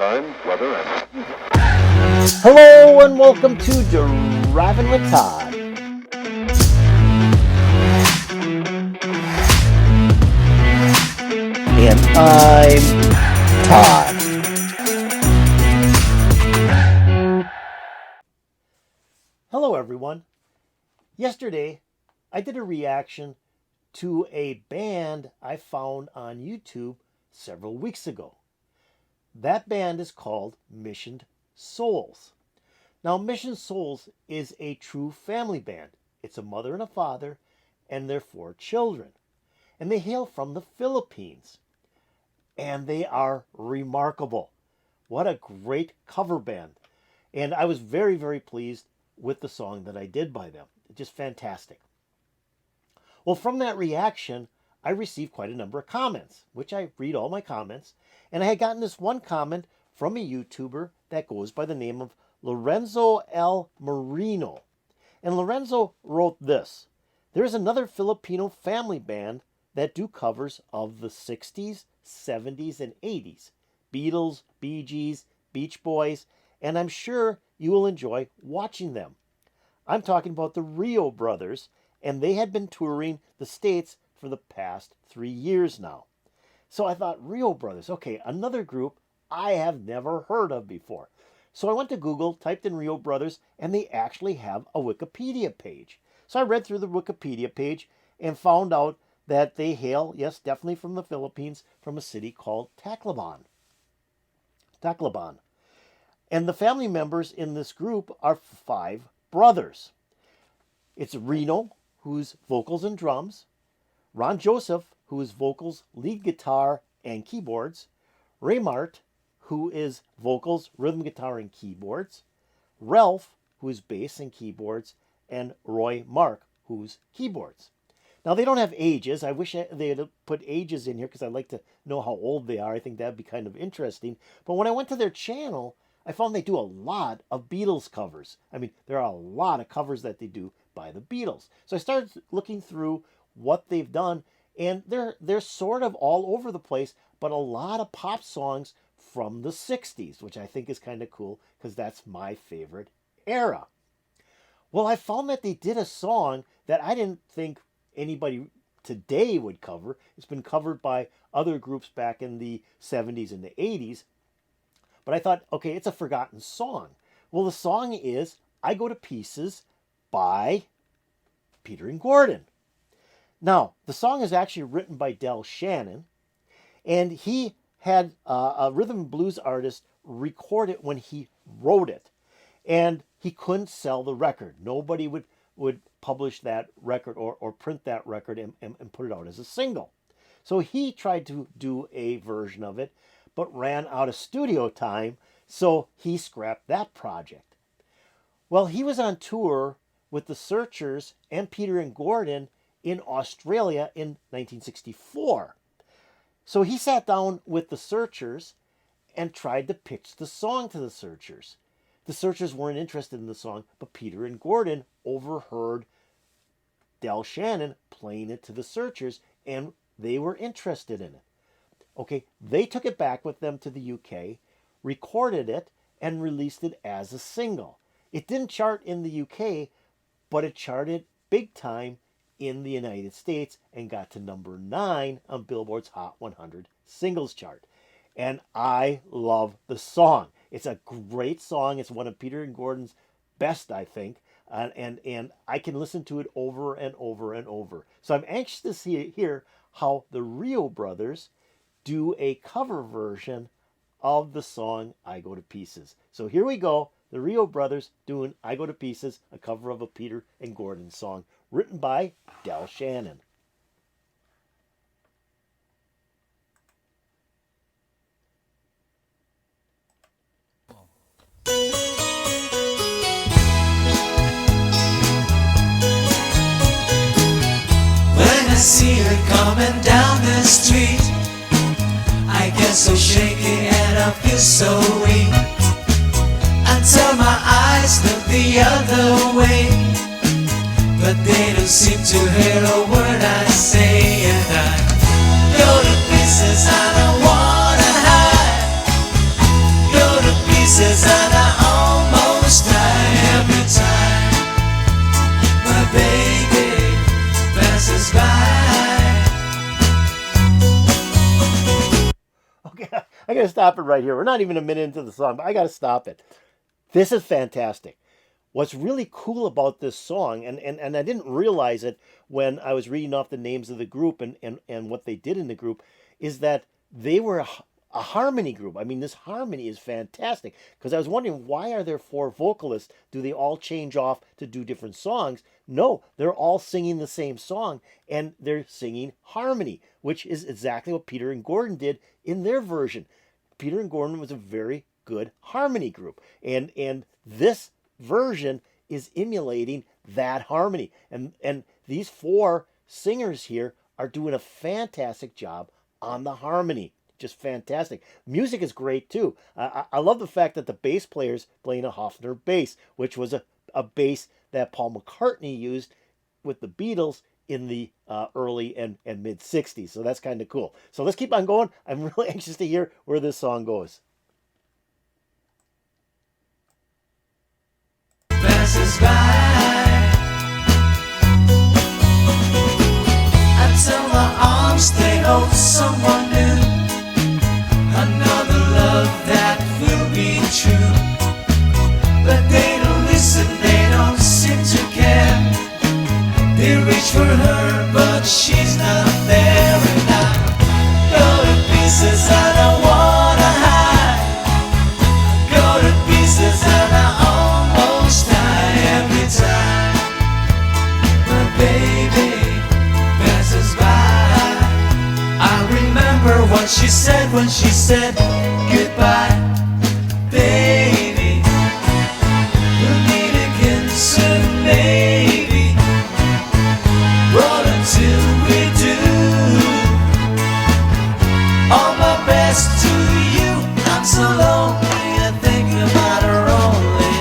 time, weather, and... Hello and welcome to Driving with Todd. And I'm Todd. Hello everyone. Yesterday I did a reaction to a band I found on YouTube several weeks ago. That band is called Mission Souls. Now, Mission Souls is a true family band. It's a mother and a father and their 4 children. And they hail from the Philippines. And they are remarkable. What a great cover band. And I was very, very pleased with the song that I did by them. Just fantastic. Well, from that reaction, I received quite a number of comments, which I read all my comments. And I had gotten this one comment from a YouTuber that goes by the name of Lorenzo L. Marino. And Lorenzo wrote this: there's another Filipino family band that do covers of the 60s, 70s, and 80s. Beatles, Bee Gees, Beach Boys, and I'm sure you will enjoy watching them. I'm talking about the Reo Brothers, and they had been touring the States for the past 3 years now. So I thought, Reo Brothers, okay, another group I have never heard of before. So I went to Google, typed in Reo Brothers, and they actually have a Wikipedia page. So I read through the Wikipedia page and found out that they hail, yes, definitely from the Philippines, from a city called Tacloban. And the family members in this group are 5 brothers. It's Reno, who's vocals and drums, Ron Joseph, who is vocals, lead guitar, and keyboards, Raymart, who is vocals, rhythm guitar, and keyboards, Ralph, who is bass and keyboards, and Roy Mark, who's keyboards. Now, they don't have ages. I wish they had put ages in here because I'd like to know how old they are. I think that'd be kind of interesting. But when I went to their channel, I found they do a lot of Beatles covers. I mean, there are a lot of covers that they do by the Beatles. So I started looking through what they've done, and they're sort of all over the place, but a lot of pop songs from the 60s, which I think is kind of cool because that's my favorite era. Well, I found that they did a song that I didn't think anybody today would cover. It's been covered by other groups back in the 70s and the 80s. But I thought, okay, it's a forgotten song. Well, the song is I Go to Pieces by Peter and Gordon. Now, the song is actually written by Shannon, and he had a rhythm and blues artist record it when he wrote it. And he couldn't sell the record. Nobody would publish that record or print that record and put it out as a single. So he tried to do a version of it, but ran out of studio time, so he scrapped that project. Well, he was on tour with the Searchers and Peter and Gordon in Australia in 1964. So he sat down with the Searchers and tried to pitch the song to the Searchers. The Searchers weren't interested in the song, but Peter and Gordon overheard Shannon playing it to the Searchers, and they were interested in it. Okay, they took it back with them to the UK, recorded it, and released it as a single. It didn't chart in the UK, but it charted big time in the United States and got to number 9 on Billboard's HOT 100 singles chart. And I love the song. It's a great song. It's one of Peter and Gordon's best, I think. And I can listen to it over and over and over. So I'm anxious to hear how the Reo Brothers do a cover version of the song I Go to Pieces. So here we go. The Reo Brothers doing I Go to Pieces, a cover of a Peter and Gordon song written by Shannon. When I see her coming down the street, I get so shaky and I feel so weak, until my eyes look the other way, but they don't seem to hear a word I say. And I go to pieces, I don't wanna hide. Go pieces and I almost die every time my baby passes by. Okay, I gotta stop it right here. We're not even a minute into the song, but I gotta stop it. This is fantastic. What's really cool about this song, and I didn't realize it when I was reading off the names of the group and what they did in the group, is that they were a harmony group. I mean, this harmony is fantastic because I was wondering, why are there four vocalists? Do they all change off to do different songs? No, they're all singing the same song and they're singing harmony, which is exactly what Peter and Gordon did in their version. Peter and Gordon was a very good harmony group, and this version is emulating that harmony. And these four singers here are doing a fantastic job on the harmony. Just fantastic. Music is great too. I love the fact that the bass player's playing a Hofner bass, which was a bass that Paul McCartney used with the Beatles in the early and mid 60s. So that's kind of cool. So let's keep on going. I'm really anxious to hear where this song goes. Passes by until my arms they hold someone new, another love that will be true. But they don't listen, they don't seem to care. They reach for her, but she's not there. And I go to pieces, I don't wanna hide. I go to pieces and I almost die every time my baby passes by. I remember what she said when she said goodbye. Baby, we'll meet again soon, maybe. But until we do, all my best to you. I'm so lonely and thinking about her only.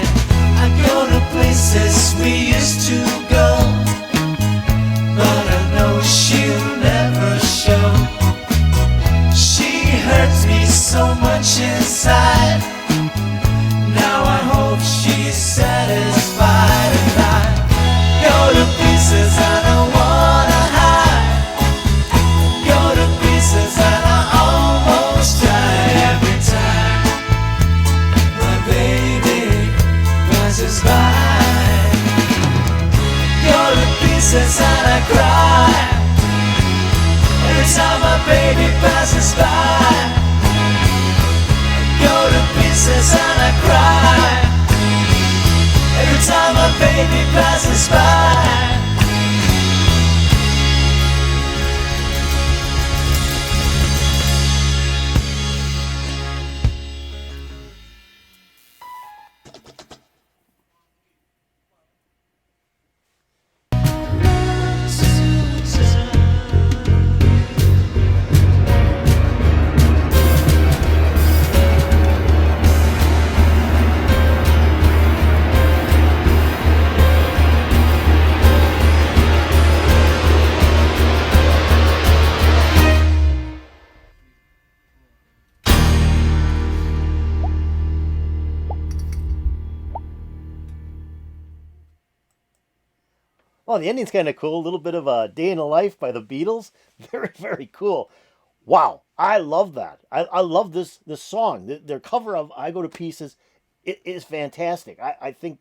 I go to places we used to go, but I know she'll never show. She hurts me so much inside. Now I hope she's satisfied. And I go to pieces, I don't wanna hide. Go to pieces and I almost die every time my baby passes by. Go to pieces and I cry every time my baby passes by. Go to pieces and I cry every time my baby passes by. Oh, the ending's kind of cool. A little bit of a day in the life by the Beatles. Very, very cool. Wow, I love that. I love this song. Their cover of "I Go to Pieces" it is fantastic. I think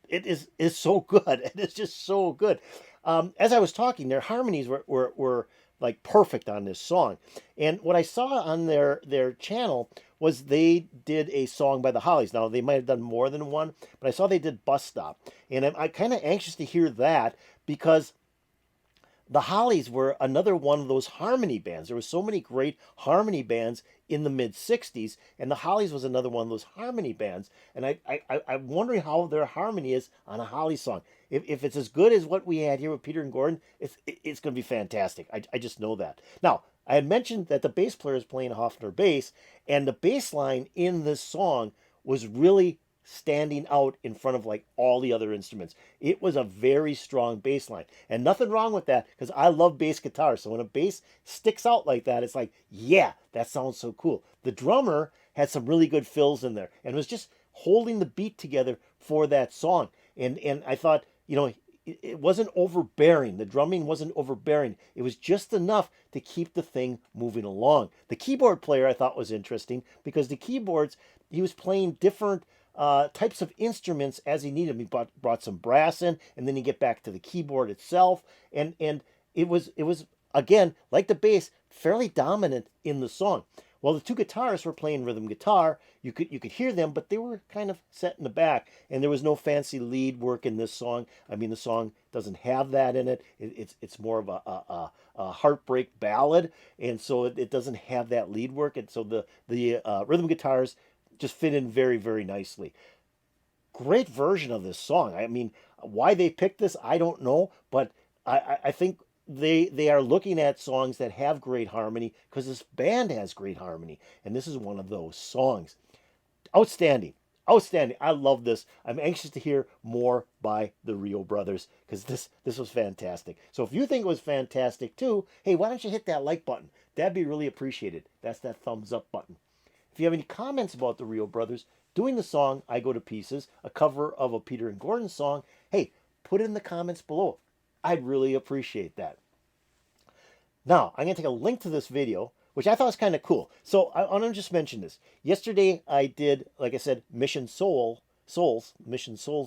it is so good. It is just so good. As I was talking, their harmonies were like perfect on this song. And what I saw on their channel was they did a song by the Hollies. Now, they might have done more than one, but I saw they did Bus Stop. And I'm kind of anxious to hear that because the Hollies were another one of those harmony bands. There were so many great harmony bands in the mid 60s, and the Hollies was another one of those harmony bands. And I'm wondering how their harmony is on a Hollies song. If it's as good as what we had here with Peter and Gordon, it's going to be fantastic. I just know that. Now, I had mentioned that the bass player is playing a Hofner bass, and the bass line in this song was really standing out in front of like all the other instruments. It was a very strong bass line, and nothing wrong with that because I love bass guitar. So when a bass sticks out like that, it's like, yeah, that sounds so cool. The drummer had some really good fills in there, and was just holding the beat together for that song. And I thought, it wasn't overbearing. The drumming wasn't overbearing. It was just enough to keep the thing moving along. The keyboard player I thought was interesting because the keyboards, he was playing different types of instruments as he needed. He brought some brass in, and then you get back to the keyboard itself, and it was again, like the bass, fairly dominant in the song. Well, the two guitarists were playing rhythm guitar. You could hear them, but they were kind of set in the back, and there was no fancy lead work in this song. I mean, the song doesn't have that in it. It's more of a heartbreak ballad, and so it doesn't have that lead work. And so the rhythm guitars just fit in very, very nicely. Great version of this song. I mean, why they picked this, I don't know, but I think they are looking at songs that have great harmony because this band has great harmony, and this is one of those songs. Outstanding. I love this. I'm anxious to hear more by the Reo Brothers because this was fantastic. So if you think it was fantastic too, hey, why don't you hit that like button? That'd be really appreciated. That's that thumbs up button. If you have any comments about the Reo Brothers doing the song I Go to Pieces, a cover of a Peter and Gordon song, hey, put it in the comments below. I'd really appreciate that. Now, I'm going to take a link to this video, which I thought was kind of cool. So I want to just mention this. Yesterday, I did, like I said, Mission Souls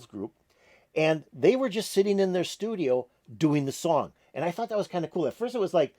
group, and they were just sitting in their studio doing the song. And I thought that was kind of cool. At first, it was like,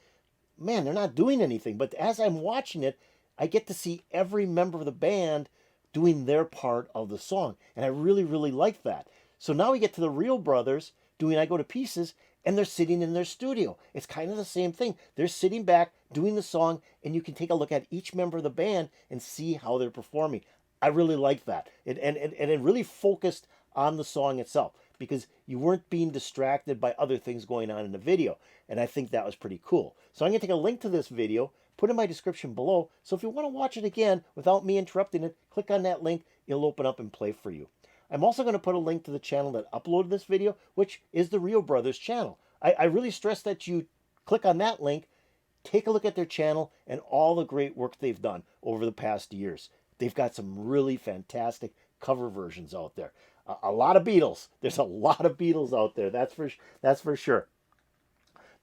man, they're not doing anything. But as I'm watching it, I get to see every member of the band doing their part of the song. And I really, really like that. So now we get to the Reo Brothers doing I Go to Pieces, and they're sitting in their studio. It's kind of the same thing. They're sitting back doing the song, and you can take a look at each member of the band and see how they're performing. I really like that. And it really focused on the song itself because you weren't being distracted by other things going on in the video. And I think that was pretty cool. So I'm going to take a link to this video, put it in my description below. So if you want to watch it again without me interrupting it, click on that link. It'll open up and play for you. I'm also going to put a link to the channel that uploaded this video, which is the Reo Brothers channel. I really stress that you click on that link, take a look at their channel, and all the great work they've done over the past years. They've got some really fantastic cover versions out there. A lot of Beatles. There's a lot of Beatles out there. That's for sure.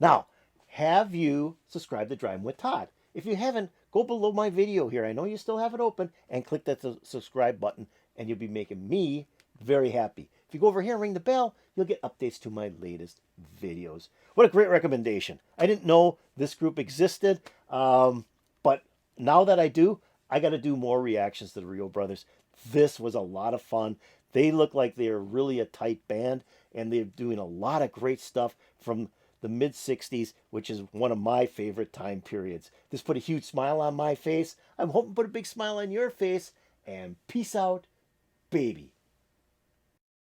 Now, have you subscribed to Driving with Todd? If you haven't, go below my video here. I know you still have it open, and click that subscribe button, and you'll be making me very happy. If you go over here and ring the bell, you'll get updates to my latest videos. What a great recommendation. I didn't know this group existed, but now that I do, I got to do more reactions to the Reo Brothers. This was a lot of fun. They look like they're really a tight band, and they're doing a lot of great stuff from the mid-'60s, which is one of my favorite time periods. This put a huge smile on my face. I'm hoping to put a big smile on your face, and peace out, baby.